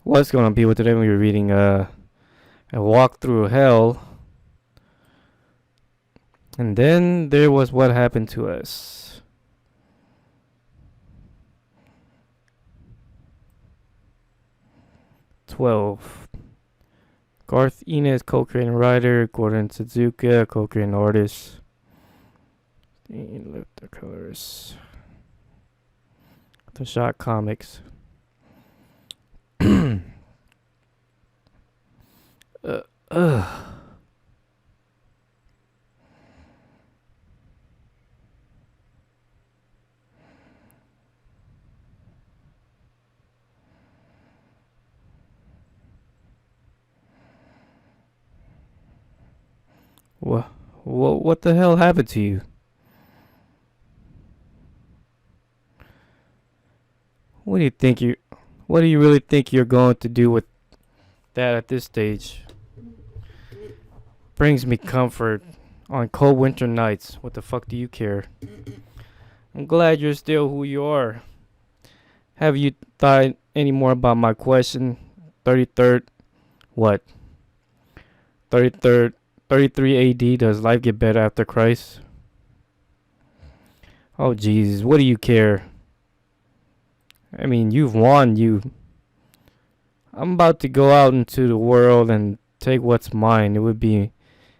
What's going on, people? Today we were reading A Walk Through Hell, and then there was What Happened to Us. #12. Garth Ennis, co-creating writer. Gordon Suzuka, co-creating artist. Lift the colors. The Shot Comics. uh, uh. What the hell happened to you? What do you think you What do you really think you're going to do with that at this stage? Brings me comfort on cold winter nights. What the fuck do you care? I'm glad you're still who you are. Have you thought any more about my question? 33rd, what? 33rd, 33 AD, does life get better after Christ? Oh Jesus, what do you care? I mean, you've won, I'm about to go out into the world and take what's mine. It would be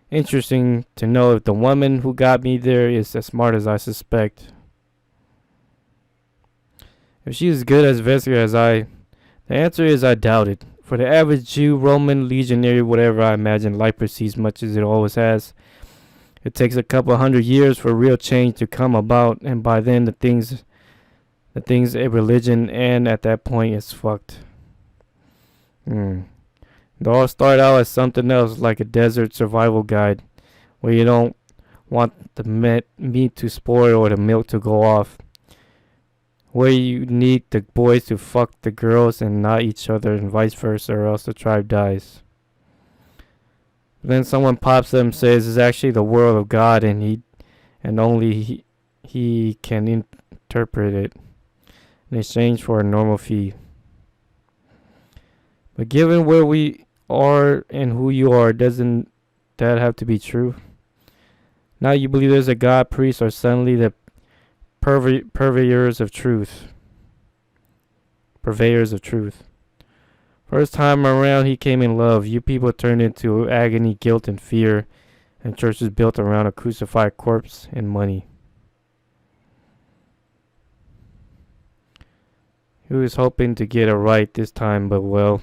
interesting to know if the woman who got me there is as smart as I suspect. If she's as good as Vesper as the answer is I doubt it. For the average Jew, Roman, legionary, whatever, I imagine life proceeds much as it always has. It takes a couple hundred years for real change to come about, and by then the things a religion, and at that point it's fucked. It all start out as something else, like a desert survival guide, where you don't want the meat to spoil or the milk to go off, where you need the boys to fuck the girls and not each other, and vice versa, or else the tribe dies. Then someone pops up and says it's actually the world of God, and only he can interpret it in exchange for a normal fee. But given where we are and who you are, doesn't that have to be true? Now you believe there's a God, priest, or suddenly the purveyors of truth. Purveyors of truth. First time around he came in love. You people turned into agony, guilt, and fear, and churches built around a crucified corpse and money. He was hoping to get it right this time, but well.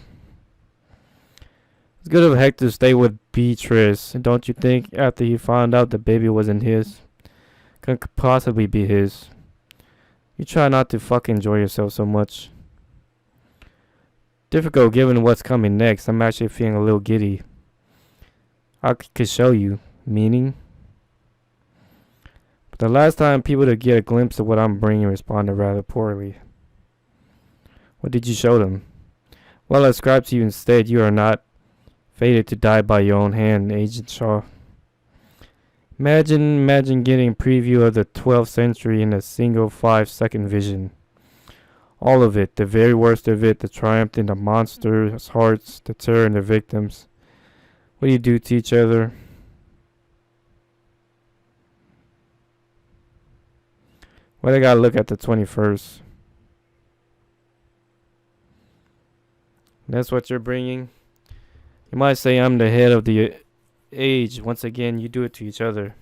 It's good of Hector to stay with Beatrice, don't you think, after he found out the baby wasn't his? Couldn't possibly be his. You try not to fucking enjoy yourself so much. Difficult given what's coming next. I'm actually feeling a little giddy. I could show you. Meaning? But the last time people to get a glimpse of what I'm bringing responded rather poorly. What did you show them? Well, I ascribe to you instead. You are not fated to die by your own hand, Agent Shaw. Imagine getting a preview of the 12th century in a single 5-second vision. All of it, the very worst of it, the triumph in the monsters' hearts, the terror in the victims. What do you do to each other? Well, I gotta look at the 21st. That's what you're bringing? You might say I'm the head of the age. Once again, you do it to each other.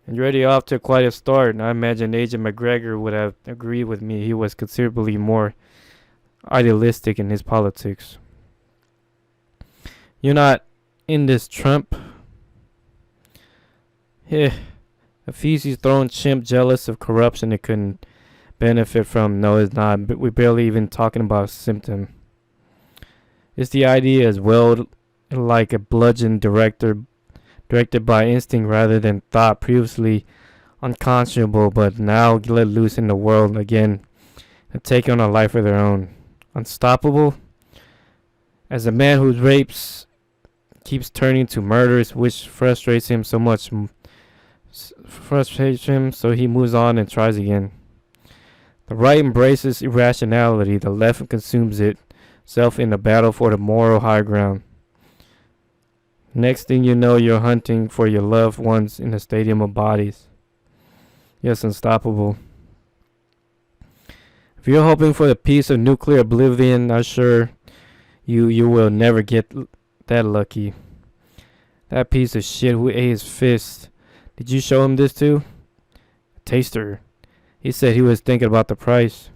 And you're already off to quite a start. And I imagine Agent McGregor would have agreed with me. He was considerably more idealistic in his politics. You're not in this, Trump. A feces-throwing chimp jealous of corruption it couldn't benefit from. No, it's not. But we're barely even talking about a symptom. It's the idea as well, like a bludgeon directed by instinct rather than thought, previously unconscionable, but now let loose in the world again and take on a life of their own. Unstoppable? As a man who rapes keeps turning to murders, which frustrates him, so he moves on and tries again. The right embraces irrationality, the left consumes it. self in a battle for the moral high ground. Next thing you know, you're hunting for your loved ones in a stadium of bodies. Yes, unstoppable. If you're hoping for the peace of nuclear oblivion, I'm sure you will never get that lucky. That piece of shit who ate his fist. Did you show him this too? Taster. He said he was thinking about the price.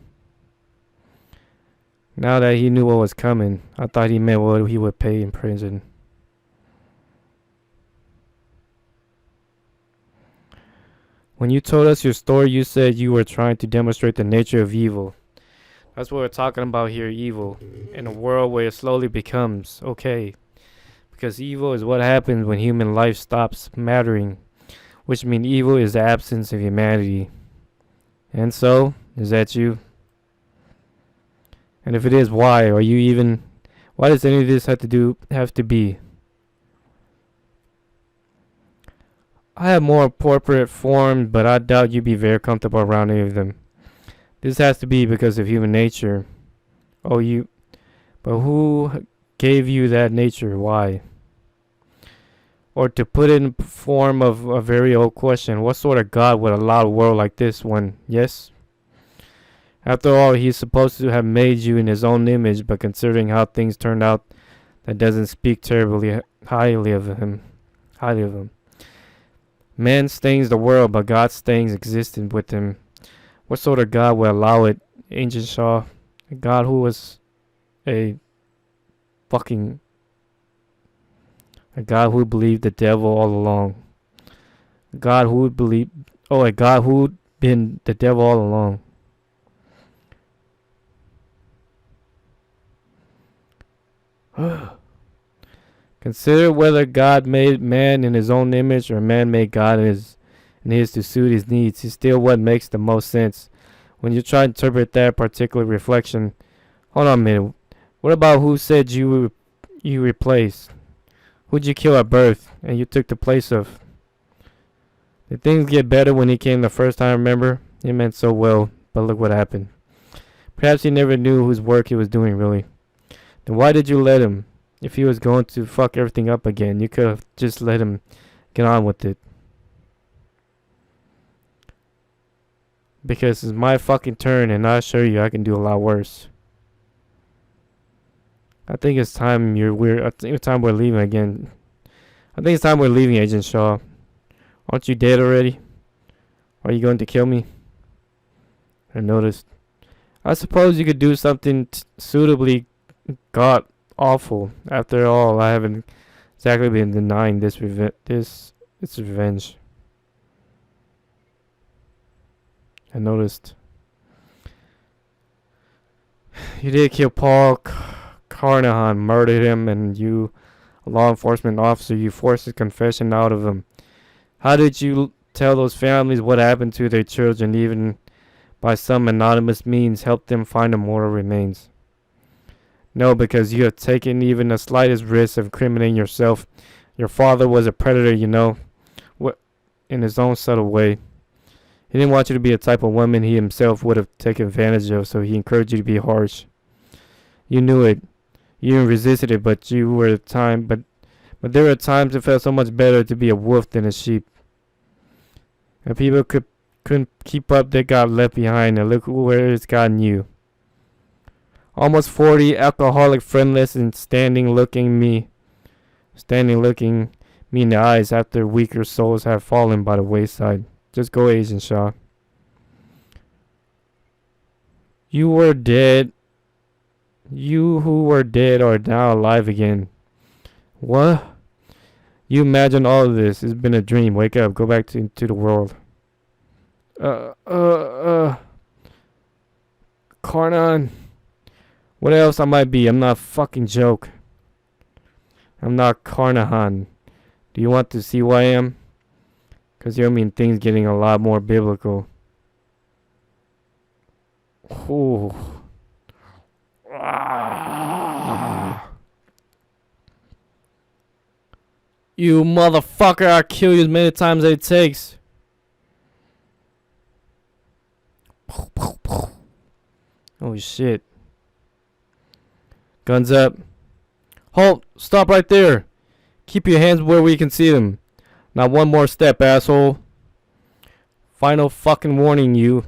Now that he knew what was coming, I thought he meant what he would pay in prison. When you told us your story, you said you were trying to demonstrate the nature of evil. That's what we're talking about here, evil. In a world where it slowly becomes okay. Because evil is what happens when human life stops mattering. Which means evil is the absence of humanity. And so, is that you? And if it is, why? Are you even... Why does any of this have to be? I have more appropriate forms, but I doubt you'd be very comfortable around any of them. This has to be because of human nature. But who gave you that nature? Why? Or to put it in form of a very old question, what sort of God would allow a world like this one? Yes? After all, he's supposed to have made you in his own image, but considering how things turned out, that doesn't speak terribly highly of him. Man stains the world, but God stains existence with him. What sort of God would allow it, Agent Shaw? A God who was a God who believed the devil all along. A God who been the devil all along. Consider whether God made man in his own image or man made God in his to suit his needs. It's still what makes the most sense. When you try to interpret that particular reflection, hold on a minute. What about who said you replaced? Who'd you kill at birth and you took the place of? Did things get better when he came the first time, remember? He meant so well, but look what happened. Perhaps he never knew whose work he was doing, really. Then why did you let him? If he was going to fuck everything up again, you could have just let him get on with it. Because it's my fucking turn, and I assure you I can do a lot worse. I think it's time I think it's time we're leaving again. I think it's time we're leaving, Agent Shaw. Aren't you dead already? Are you going to kill me? I noticed. I suppose you could do something suitably god awful. After all, I haven't exactly been denying this revenge. I noticed. You did kill Paul Carnahan, murdered him, and you, a law enforcement officer, you forced his confession out of him. How did you tell those families what happened to their children, even by some anonymous means help them find the mortal remains? No, because you have taken even the slightest risk of incriminating yourself. Your father was a predator, you know, in his own subtle way. He didn't want you to be a type of woman he himself would have taken advantage of, so he encouraged you to be harsh. You knew it. You even resisted it, but there were times it felt so much better to be a wolf than a sheep. And people couldn't keep up, they got left behind, and look where it's gotten you. Almost 40, alcoholic, friendless, and standing looking me in the eyes after weaker souls have fallen by the wayside. Just go, Agent Shaw. You were dead. You who were dead are now alive again. What? You imagine all of this. It's been a dream. Wake up. Go back into the world. Carnan. What else I might be? I'm not a fucking joke. I'm not Carnahan. Do you want to see who I am? Because you mean things getting a lot more biblical. Ooh. You motherfucker, I'll kill you as many times as it takes. Oh shit. Guns up. Halt! Stop right there! Keep your hands where we can see them. Not one more step, asshole. Final fucking warning, you.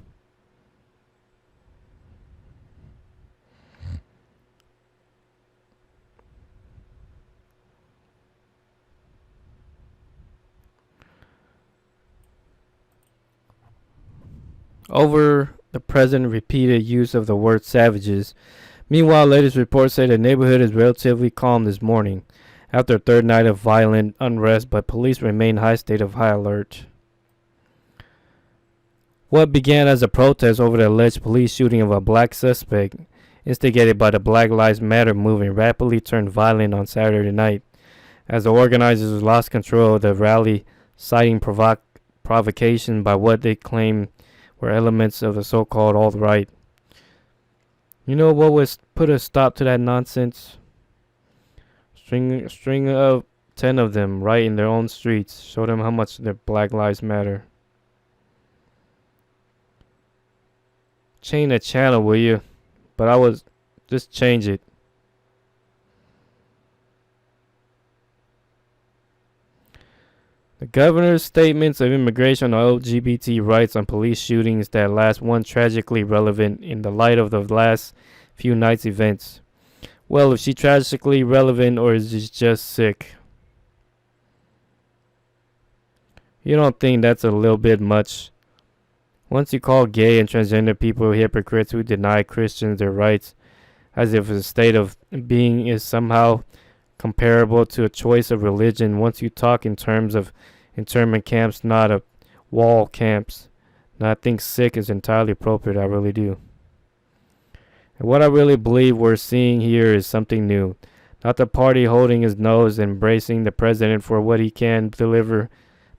Over the president repeated use of the word savages. Meanwhile, latest reports say the neighborhood is relatively calm this morning, after a third night of violent unrest, but police remain high state of high alert. What began as a protest over the alleged police shooting of a black suspect, instigated by the Black Lives Matter movement, rapidly turned violent on Saturday night, as the organizers lost control of the rally, citing provocation by what they claim were elements of the so-called alt-right. You know what would put a stop to that nonsense? String of 10 of them right in their own streets. Show them how much their Black Lives Matter. Change the channel, will you? But I was just change it. The governor's statements of immigration on LGBT rights on police shootings that last one tragically relevant in the light of the last few nights' events. Well, is she tragically relevant or is she just sick? You don't think that's a little bit much? Once you call gay and transgender people hypocrites who deny Christians their rights, as if the state of being is somehow comparable to a choice of religion, once you talk in terms of internment camps, not of wall camps, and I think sick is entirely appropriate, I really do. And what I really believe we're seeing here is something new. Not the party holding his nose and embracing the president for what he can deliver,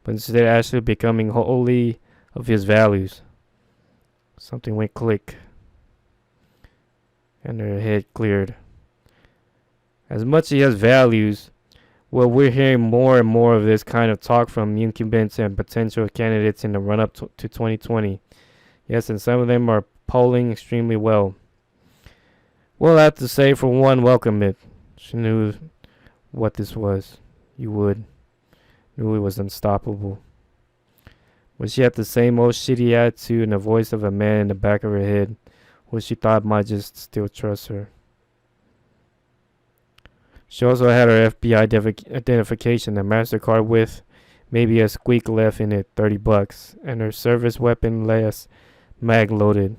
but instead actually becoming wholly of his values. Something went click, and their head cleared. As much as he has values, well, we're hearing more and more of this kind of talk from incumbents and potential candidates in the run-up to 2020. Yes, and some of them are polling extremely well. Well, I have to say, for one, welcome it. She knew what this was. You would. Knew it was unstoppable. But she had the same old shitty attitude and the voice of a man in the back of her head, who she thought might just still trust her. She also had her FBI identification, a MasterCard with maybe a squeak left in it, $30, and her service weapon last mag loaded.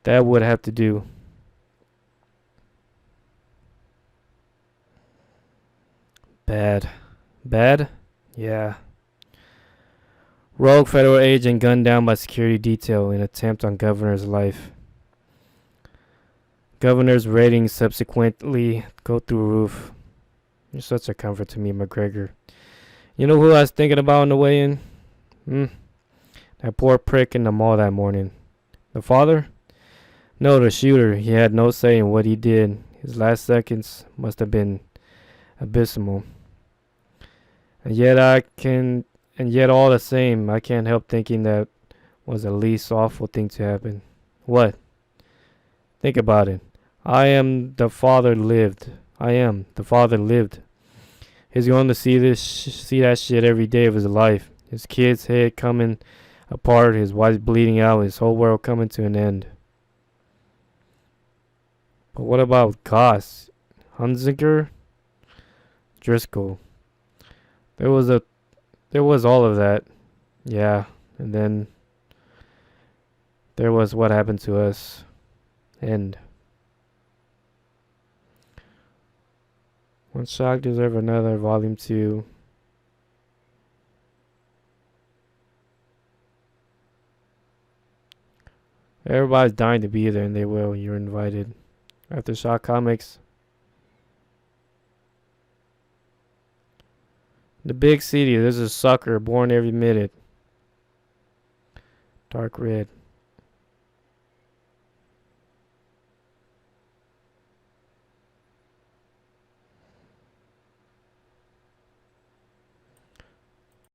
That would have to do. Bad. Bad? Yeah. Rogue federal agent gunned down by security detail in attempt on governor's life. Governor's ratings subsequently go through roof. You're such a comfort to me, McGregor. You know who I was thinking about on the way in? That poor prick in the mall that morning. The father? No, the shooter. He had no say in what he did. His last seconds must have been abysmal. And yet all the same, I can't help thinking that was the least awful thing to happen. What? Think about it. The father lived. He's going to see that shit every day of his life. His kid's head coming apart, his wife bleeding out, his whole world coming to an end. But what about Goss, Hunziker, Driscoll? There was all of that. Yeah, and then there was what happened to us. End. One shock deserve another, volume 2. Everybody's dying to be there, and they will. You're invited. Aftershock Comics. The big city, there's a sucker born every minute. Dark red.